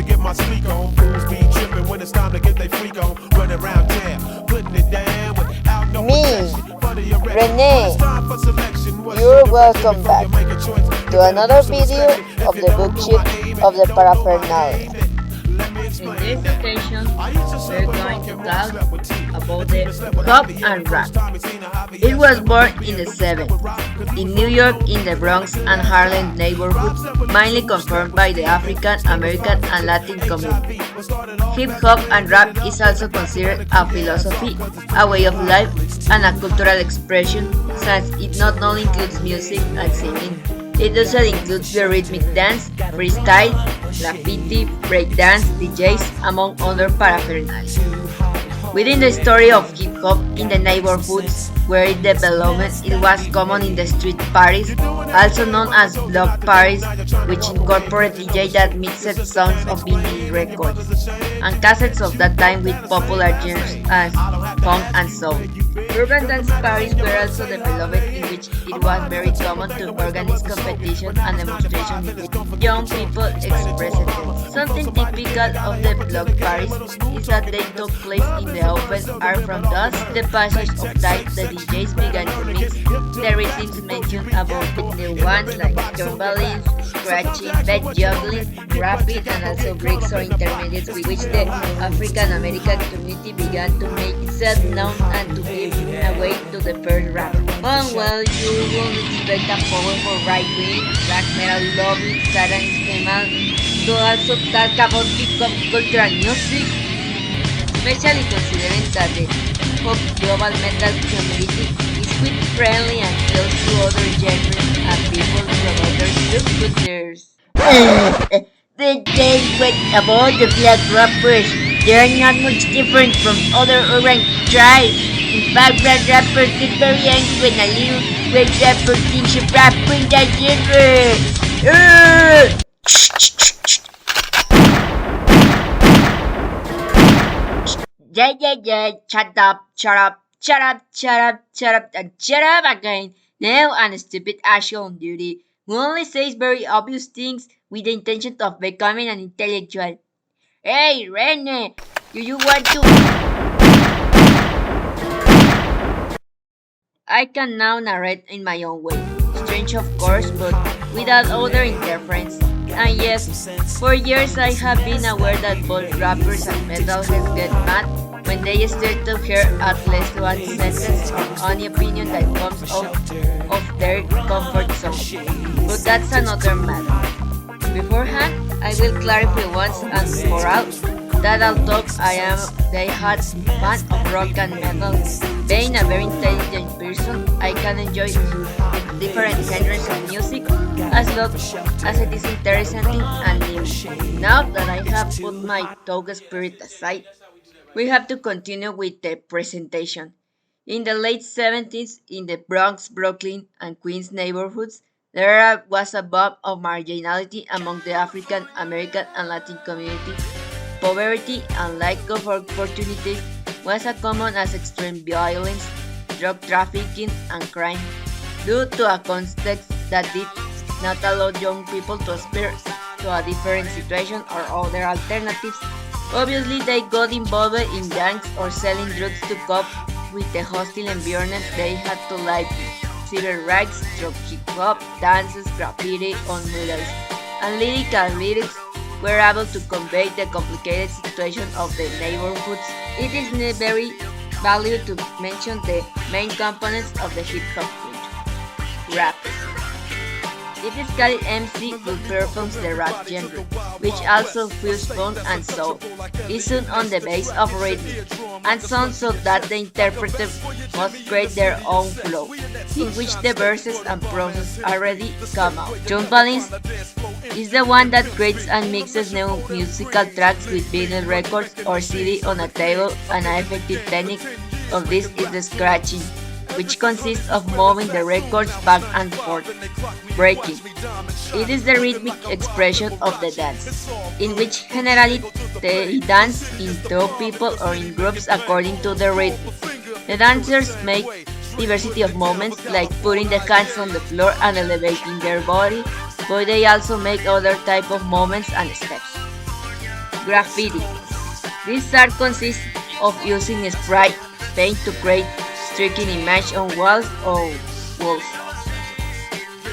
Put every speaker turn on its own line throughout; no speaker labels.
to get my sleek on. Fools be tripping when it's time to get they freak on. Running around town, putting it down without no
Me,
protection. For the arrest, when it's
Renee,
time for selection, what's
you're
your direction
welcome
before
back
you make a choice? You
to
better
another
do some
video
study.
of
If you
the
don't know my
bookship
aim,
of the
you better know my
paraphernalia.
aim. Let me
In
explain
this
that.
occasion,
I used to sleep
we're
with
going
Mark
to
and Mark
talk
slept with T.
about
And
the
Tina slept with
hip hop
Javier.
and rap.
First time he seen a Javier
It was
slept with
born in
Javier.
the
Who slept
70s
with Rob? 'Cause he
in
was
New
looking
York,
good
in the
and
Bronx
good
and
at
Harlem
God. Rob
neighborhoods,
slept with
mainly
Lisa, who
confirmed
slept
by
with
the
Steven.
African
Steven
American
Rogers
and
and
Latin community.
HIV. What started off
Hip
as a
hop
game
and rap
ended up
is
as
also
a
considered
documentary
a
ass off
philosophy,
'cause it's
a
pretty
way of
hard.
life, and a cultural expression, since it not only includes music and singing, it also includes the rhythmic dance, freestyle, graffiti, breakdance, DJs, among other paraphernalia. Within the story of hip hop in the neighborhoods where it developed, it was common in the street parties, also known as block parties, which incorporate DJ that mixed songs of vinyl records and cassettes of that time with popular genres as funk and soul. Urban dance parties were also developed in which it was very common to organize competition and demonstration in which young people expressed themselves. Something typical of the block parties is that they took place in the open air. From thus the passage of time the DJs began to mix the rhythms mentioned above with new ones like tumbling, scratching, beat juggling, rapid and also breaks or intermediates with which the African American community began to make itself known and to give away to the first rap. Oh well, you won't expect a powerful right-wing, black metal loving, satanist female to also talk about hip hop cultural music, especially considering that the pop global metal community is quite friendly and close to other genres and people from other subcultures. The thing with about the black rappers, they are not much different from other urban tribes. In fact, black rappers get very angry when a little red rapper thinks of rap in that genre. Yeah, shut up, shut up, shut up, shut up, shut up, and shut up again. Now I'm a stupid asshole on duty who only says very obvious things with the intention of becoming an intellectual. Hey, Rénne, do you want to? I can now narrate in my own way. Strange, of course, but without other interference. And yes, for years I have been aware that both rappers and metalheads get mad when they start to hear at least one sentence of any opinion that comes out of their comfort zone. But that's another matter. Beforehand, I will clarify once and for all that although I am a hard fan of rock and metal, being a very intelligent person, I can enjoy different genres of music as long as it is interesting and new. Now that I have put my dog spirit aside, we have to continue with the presentation. In the late 70s, in the Bronx, Brooklyn, and Queens neighborhoods, there was a boom of marginality among the African American and Latin community. Poverty and lack of opportunities was as common as extreme violence, drug trafficking, and crime, due to a context that did not allow young people to aspire to a different situation or other alternatives. Obviously, they got involved in gangs or selling drugs to cope with the hostile environment they had to live in. Civil rights, through hip hop, dances, graffiti, on murals, and lyrics were able to convey the complicated situation of the neighborhoods. It is very valuable to mention the main components of the hip hop culture. Rap. It is called MC who performs the rap genre, which also feels funk and soul. It's soon on the base of rhythm and sound so that the interpreter must create their own flow, in which the verses and process already come out. John Balance is the one that creates and mixes new musical tracks with vinyl records or CD on a table, and an effective technique of this is the scratching, which consists of moving the records back and forth. Breaking. It is the rhythmic expression of the dance, in which generally they dance in two people or in groups according to the rhythm. The dancers make diversity of movements like putting the hands on the floor and elevating their body, but they also make other type of movements and steps. Graffiti. This art consists of using spray paint to create striking images on walls,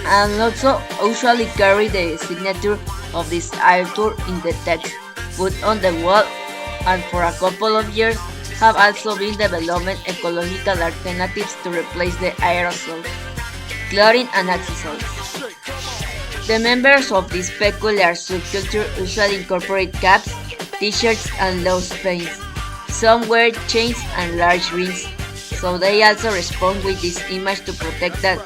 and also usually carry the signature of this author in the text put on the wall, and for a couple of years have also been developing ecological alternatives to replace the aerosol, clothing and accessories. The members of this peculiar subculture usually incorporate caps, t-shirts and loose paints. Some wear chains and large rings, so they also respond with this image to protect that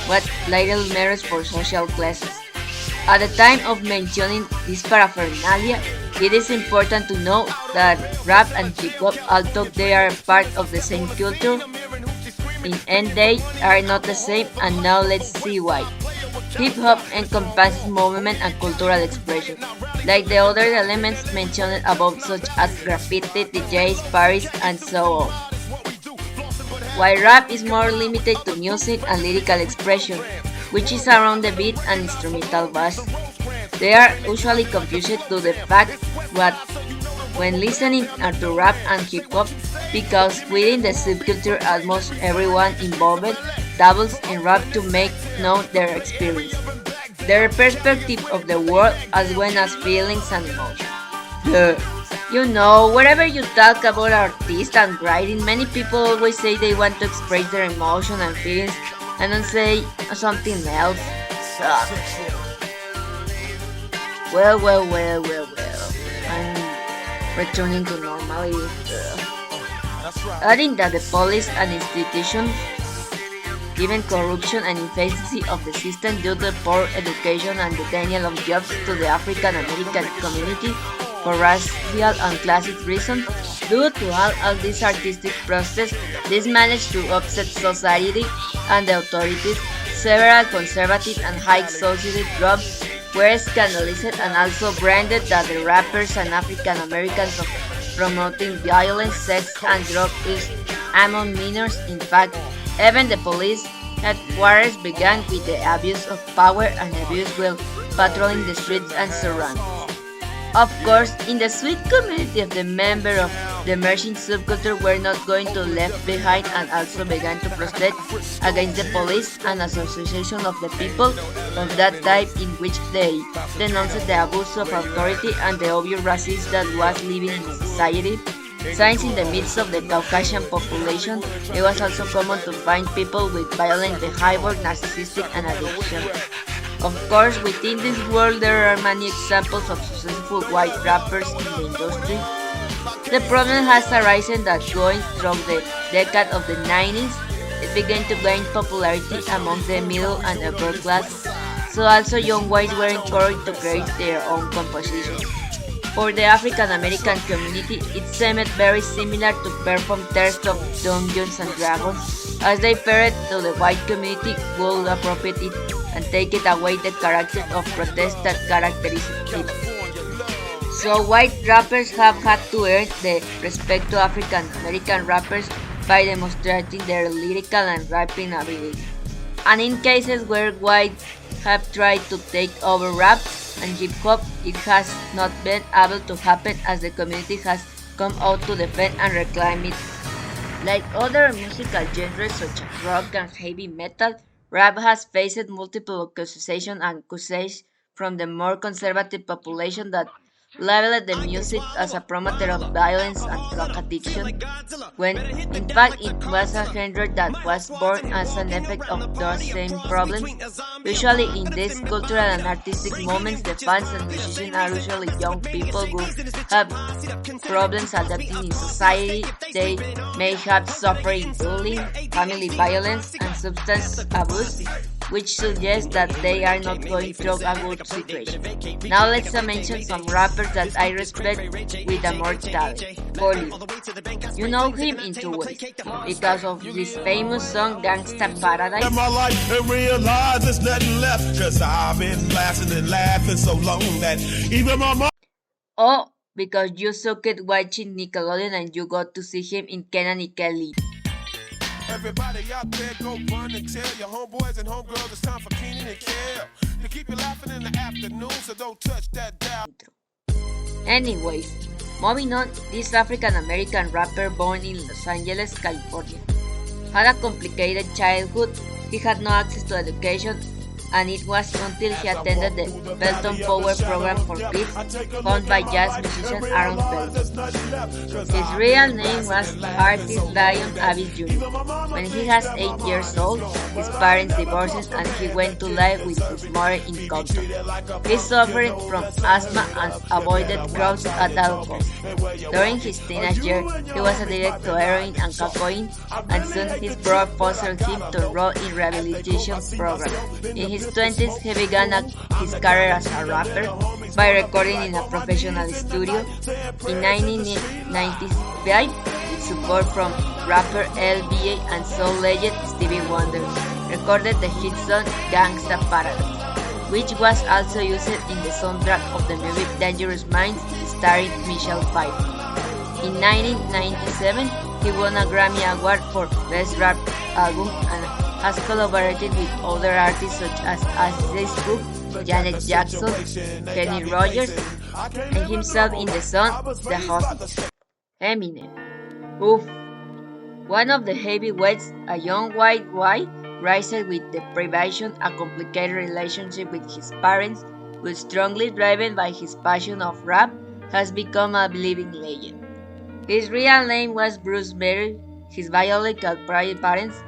what little matters for social classes. At the time of mentioning this paraphernalia, it is important to note that rap and hip hop, although they are part of the same culture, in end they are not the same, and now let's see why. Hip hop encompasses movement and cultural expression, like the other elements mentioned above, such as graffiti, DJs, parties, and so on. While rap is more limited to music and lyrical expression, which is around the beat and instrumental bass. They are usually confused to the fact that when listening to rap and hip hop, because within the subculture almost everyone involved dabbles in rap to make known their experience, their perspective of the world as well as feelings and emotions. Duh. You know, wherever you talk about artists and writing, many people always say they want to express their emotion and feelings and then say something else. Sucks. Well. I'm returning to normality. Adding that the police and institutions, given corruption and inefficiency of the system due to poor education and the denial of jobs to the African American community for racial and classic reasons, due to all of this artistic process, this managed to upset society and the authorities. Several conservative and high society groups were scandalized and also branded that the rappers and African Americans of promoting violence, sex, and drug use among minors. In fact, even the police headquarters began with the abuse of power and abuse while patrolling the streets and surroundings. Of course, in the sweet community of the members of the emerging subculture were not going to left behind and also began to protest against the police and association of the people of that type, in which they denounced the abuse of authority and the obvious racism that was living in society. Since in the midst of the Caucasian population, it was also common to find people with violent behavior, narcissistic and addiction. Of course, within this world there are many examples of successful white rappers in the industry. The problem has arisen that going through the decade of the 90s, it began to gain popularity among the middle and upper class, so also young whites were encouraged to create their own compositions. For the African American community, it seemed very similar to perform Tears of Dungeons and Dragons, as they feared to the white community would appropriate it and take it away the character of protest that characterized it. So white rappers have had to earn the respect to African American rappers by demonstrating their lyrical and rapping ability. And in cases where whites have tried to take over rap and hip hop, it has not been able to happen as the community has come out to defend and reclaim it. Like other musical genres such as rock and heavy metal, rap has faced multiple accusations and accusations from the more conservative population that labeled the music as a promoter of violence and drug addiction, when in fact it was a genre that was born as an effect of those same problems. Usually in these cultural and artistic moments, the fans and musicians are usually young people who have problems adapting in society. They may have suffered bullying, family violence, and substance abuse, which suggests that they are not going through a good situation. Now let's mention some rappers that I respect with a more talent. Polly. You know him in two ways, because of his famous song Gangsta Paradise.
In my life and realize there's nothing left, 'cause I've been blasting and laughing so long that even my mom.
Oh, because you suck at watching Nickelodeon and you got to see him in Kenan y Kel.
Everybody out there, go run and tell your homeboys and homegirls it's time for Keenan and Kel to keep you laughing in the afternoon, so don't touch that dial.
Anyways, moving on, this African-American rapper born in Los Angeles, California, had a complicated childhood. He had no access to education, and it was until he attended the Belton Power program for kids, founded by jazz musician Aaron Belton. His real name was artist Lion Avis Jr. When he was 8 years old, his parents divorced and he went to live with his mother in Compton. He suffered from asthma and avoided crowds at all costs. During his teenage years, he was addicted to heroin and cocaine, and soon his brother fostered him to enroll in rehabilitation programs. In his 20s, he began his career as a rapper by recording in a professional studio. In 1995, with support from rapper LBA and soul legend Stevie Wonder, recorded the hit song Gangsta Paradise, which was also used in the soundtrack of the movie Dangerous Minds starring Michelle Pfeiffer. In 1997, he won a Grammy Award for Best Rap Album and has collaborated with other artists such as Ice Cube, Janet Jackson, Kenny Rogers, and himself in the song The Hostage. Eminem. Oof. One of the heavyweights, a young white raised with deprivation, a complicated relationship with his parents, but strongly driven by his passion of rap, has become a living legend. His real name was Bruce Berry. His biological parents,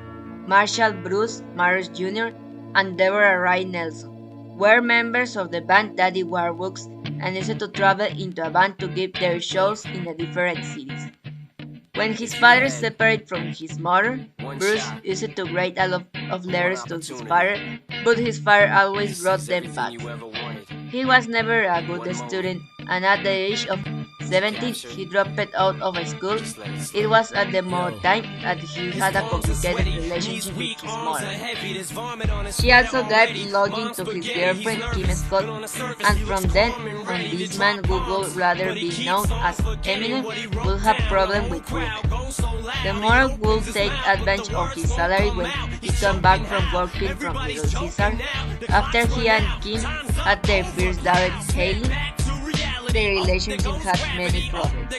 Marshall Bruce Maris Jr. and Deborah Ray Nelson, were members of the band Daddy Warbucks and used to travel into a band to give their shows in the different cities. When his father separated from his mother, Bruce used to write a lot of letters to his father, but his father always wrote them back. He was never a good student, and at the age of 17, he dropped out of school. It was at the time that he had a complicated relationship with his mother. She also gave lodging to his girlfriend Kim Scott, and from then on this man who would rather be known as Eminem would have problems with drink. The mother would take advantage of his salary when he came back from working from Little Caesar. After he and Kim had their first daughter Haley, their relationship had many problems.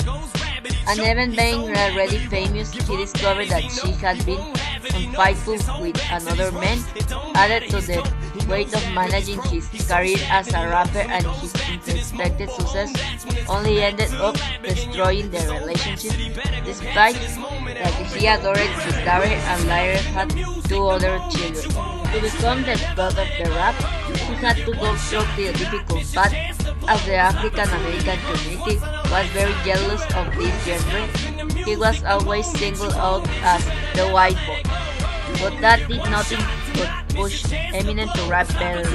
And even being already famous, he discovered that she had been unfaithful with another man. Added to the weight of managing his career as a rapper and his unexpected success, only ended up destroying their relationship, despite that he adored his daughter and later had 2 other children. To become the god of the rap, he had to go through the difficult path, as the African American community was very jealous of this genre. He was always singled out as the white boy, but that did nothing but push Eminem to rap better.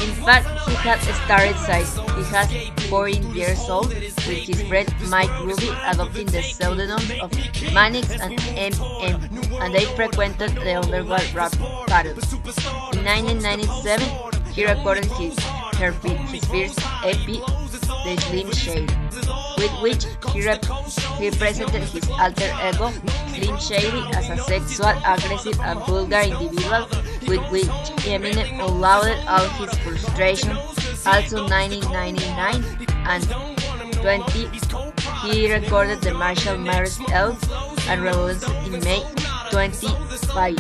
In fact, he had started since he was 14 years old, with his friend Mike Ruby adopting the pseudonyms of Manix and MM, and they frequented the underground rap battles. In 1997, he recorded his first EP, The Slim Shady, with which he presented his alter ego, Slim Shady, as a sexual, aggressive, and vulgar individual with which Eminem unloaded all his frustration. Also 1999 and 20, he recorded the Marshall Mathers Elves and released in May 25.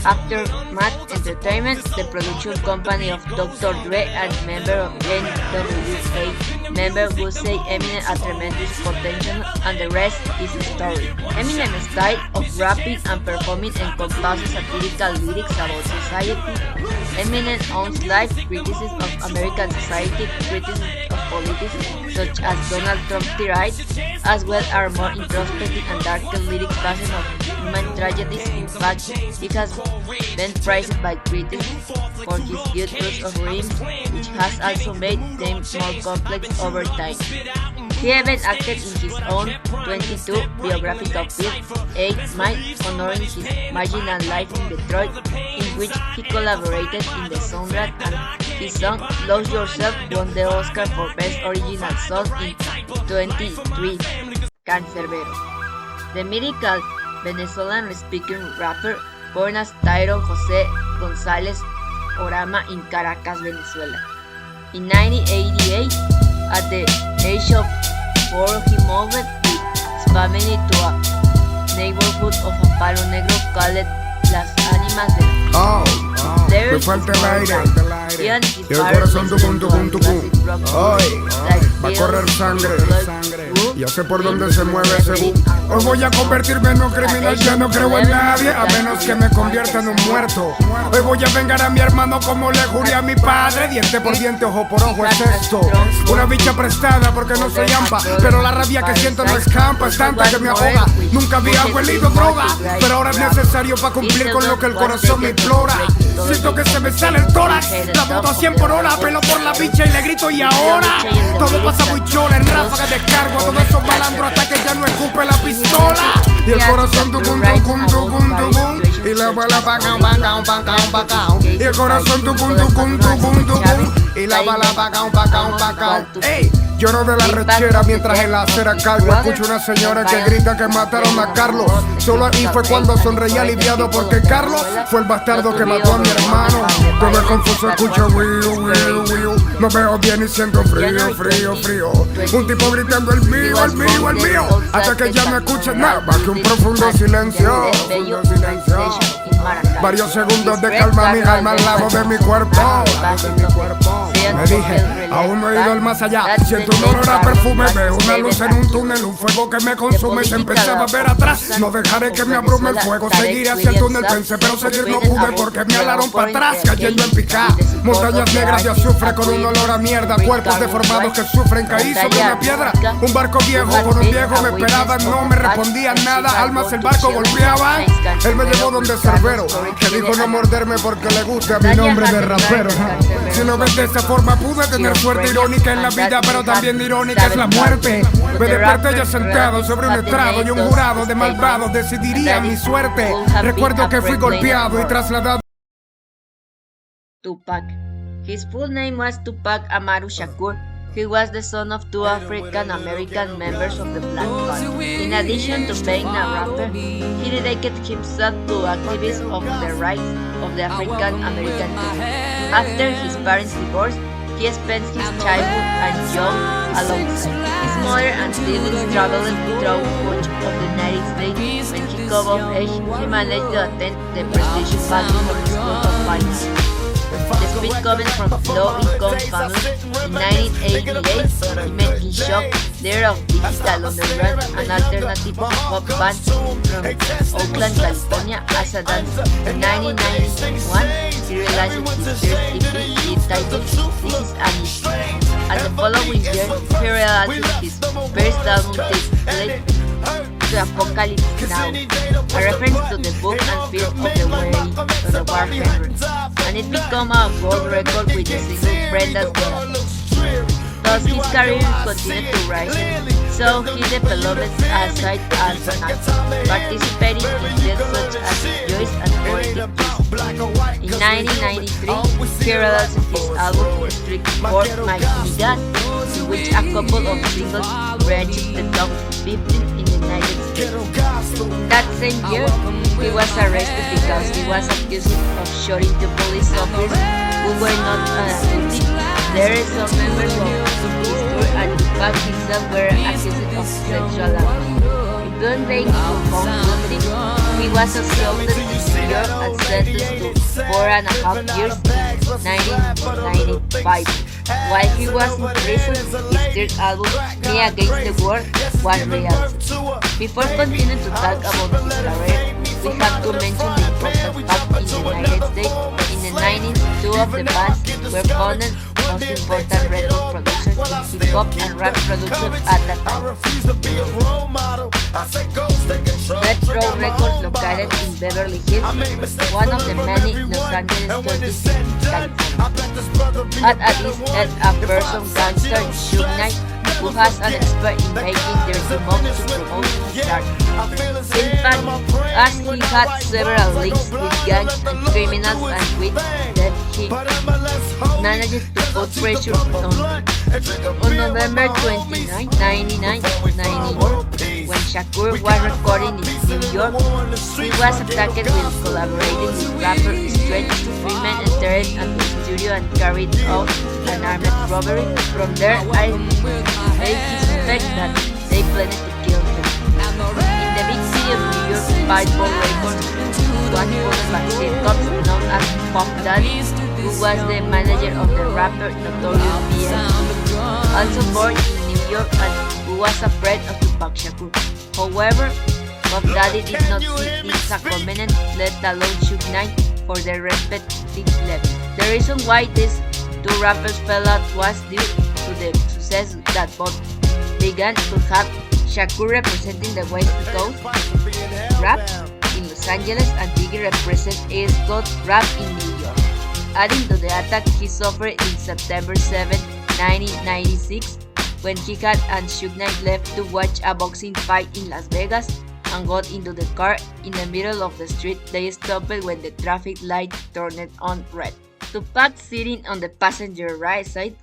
Aftermath Entertainment, the production company of Dr. Dre and member of NWA, member who say Eminem had tremendous potential, and the rest is story. Eminem's style of rapping and performing encompasses satirical lyrics about society. Eminem owns life criticism of American society, criticism of politics such as Donald Trump's tirade, as well as more introspective and darker lyrics based on human tragedies. In fact, he has been praised by critics for his good use of rhymes, which has also made them more complex over time. He even acted in his own 22 biographical film, 8 Mile, honoring his marginal life in Detroit, in which he collaborated in the soundtrack, and his song Lose Yourself won the Oscar for Best Original Song in 23. Cancerbero. The mythical Venezuelan-speaking rapper born as Tyron Jose González Orama in Caracas, Venezuela. In 1988, At the age of 4, he moved with his family to a neighborhood of a Palo Negro called Las Ánimas de There
me falta el aire.
he and his
Y el
father
corazón
listened
tucum,
to a
tucum, tucum.
classic rock
Ay,
like
va a
Beatles,
correr sangre.
Who,
Ya sé por dónde se mueve ese bus. Hoy voy a convertirme en un criminal, ya no creo en nadie, a menos que me convierta en un muerto. Hoy voy a vengar a mi hermano como le juré a mi padre. Diente por diente, ojo por ojo es esto. Una bicha prestada porque no soy ampa, pero la rabia que siento no escampa, es tanta que me ahoga. Nunca había huelido droga, pero ahora es necesario para cumplir con lo que el corazón me implora. Siento que se me sale el tórax, la moto a 100 por hora, pelo por la bicha y le grito y ahora. Todo pasa muy chola, en ráfagas descargo a todos esos malandros hasta que ya no escupe la pistola. Y el corazón tucum, tucum, tucum, tucum. Y la bala pacao, pacao, pacao, pacao. Y el corazón tucum, tucum, tucum, tucum. Y la bala pacao, pacao, pacao. Ey, lloro de la rechera mientras en la acera cargo. Escucho una señora que grita que mataron a Carlos. Solo ahí fue cuando sonreí aliviado porque Carlos fue el bastardo que mató a mi hermano. Todo es confuso, escucho wiu, wiu, wiu. No veo bien y siento frío, frío, frío. Un tipo gritando el mío, el mío, el mío. Hasta que ya no escuches nada más que un profundo silencio. Varios segundos de calma, mi alma al lado de mi cuerpo. Me dije, aún no he ido al más allá. Siento un olor a perfume, veo una luz en un túnel, un fuego que me consume y se empezaba a ver atrás. No dejaré que me abrume el fuego, seguiré hacia el túnel, pensé, pero seguir no pude porque me alaron para atrás, cayendo en picá. Montañas negras de azufre con un olor a mierda, cuerpos deformados que sufren, caí sobre una piedra. Un barco viejo con un viejo me esperaban, no me respondían nada, almas el barco golpeaban. Él me llevó donde Cerbero, que dijo no morderme porque le gusta mi nombre de rapero. Si lo ves de esa forma pude tener suerte irónica en la vida, pero también irónica es la muerte. Me desperté ya sentado sobre un estrado y un jurado de malvados decidiría mi suerte. Recuerdo que fui golpeado y trasladado.
Tupac. His full name was Tupac Amaru Shakur. He was the son of two African American members of the Black Party. In addition to being a rapper, he dedicated himself to activism of the rights of the African American people. After his parents' divorce, he spent his childhood and young alongside his mother and siblings traveling through much of the United States. When he got of age, he managed to attend the prestigious Baltimore School of Fine Arts. Despite coming from low-income family, in 1988 he met Shock, leader of Digital Underground, an alternative pop band from Oakland, California, as a dancer. In 1991, he released his first EP, detalied, This Is Analisis. And the following year, he released his first album, detalied, to Apocalypse Now, a reference to the book and film of the war veterans, and it became a gold record with the single Brenda's Girl. Thus his career continued to rise, so he developed a side as an actor, participating in fields such as Joyce and Poetic Justice. In 1993, he released his album Street for My God, in which a couple of singles reached the top 15 in the United States. That same year, he was arrested because he was accused of shooting two police officers who were not guilty. There are some members of his crew and Tupac himself were accused of sexual abuse. Even though he was found guilty, he was assaulted in New York and sentenced to 4.5 years in 1995. While he was in prison, his third album, Me Against the World, was released. Before continuing to talk about his career, we have to mention the important fact in the United States. In the 90s, two of the bands were founded most important record producers in hip hop and rap production at that time. Death Row Records, located in Beverly Hills, one of the many Los Angeles counties in California, had at its head a person gangster Suge Knight, who has an expert in making dirty moves to promote his art. In fact, as he had several links with gangs and criminals and with that he managed to put pressure on him. On November 29, 1994, when Shakur was recording in New York, he was attacked while collaborating with rapper Stretch, Freeman, and Terrence and studio and carried out an armed robbery. From there, I made his suspect that they planned to kill him. In the big city of New York, Pitbull Records was founded by Steve Combs, known as Puff Daddy, who was the manager of the rapper Notorious B.I.G., also born in New York and who was a friend of Tupac Shakur. However, Puff Daddy did not see this a covenant, let alone Suge Knight, for their respective levels. The reason why these two rappers fell out was due to the success that both began to have. Shakur representing the West Coast rap in Los Angeles and Biggie representing East Coast rap in New York. Adding to the attack he suffered in September 7, 1996, when he had and Suge Knight left to watch a boxing fight in Las Vegas and got into the car in the middle of the street. They stopped when the traffic light turned on red. Tupac sitting on the passenger right side.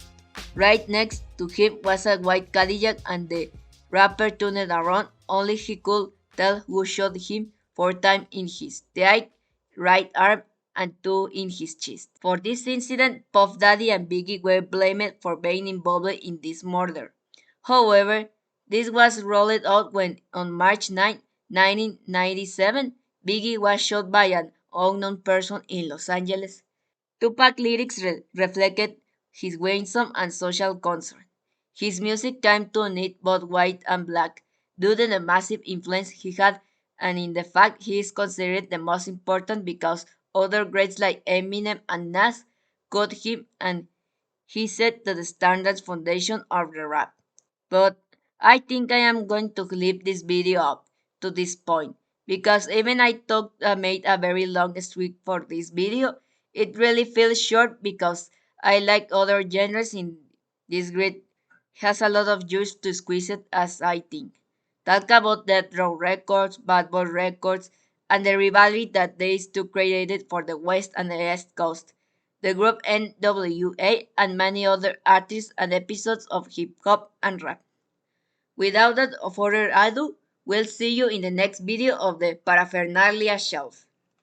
Right next to him was a white Cadillac and the rapper turned around. Only he could tell who shot him 4 times in his thigh, right arm, and 2 in his chest. For this incident, Puff Daddy and Biggie were blamed for being involved in this murder. However, this was rolled out when, on March 9, 1997, Biggie was shot by an unknown person in Los Angeles. Tupac lyrics reflected his winsome and social concern. His music came to unite both white and black due to the massive influence he had and in the fact he is considered the most important because other greats like Eminem and Nas got him and he set the standards foundation of the rap. But I think I am going to leave this video up to this point because even I thought I made a very long streak for this video, it really feels short because I like other genres in this grid has a lot of juice to squeeze it as I think. Talk about Death Row Records, Bad Boy Records, and the rivalry that these two created for the West and the East Coast, the group NWA, and many other artists and episodes of hip hop and rap. Without that further ado, we'll see you in the next video of the Paraphernalia shelf.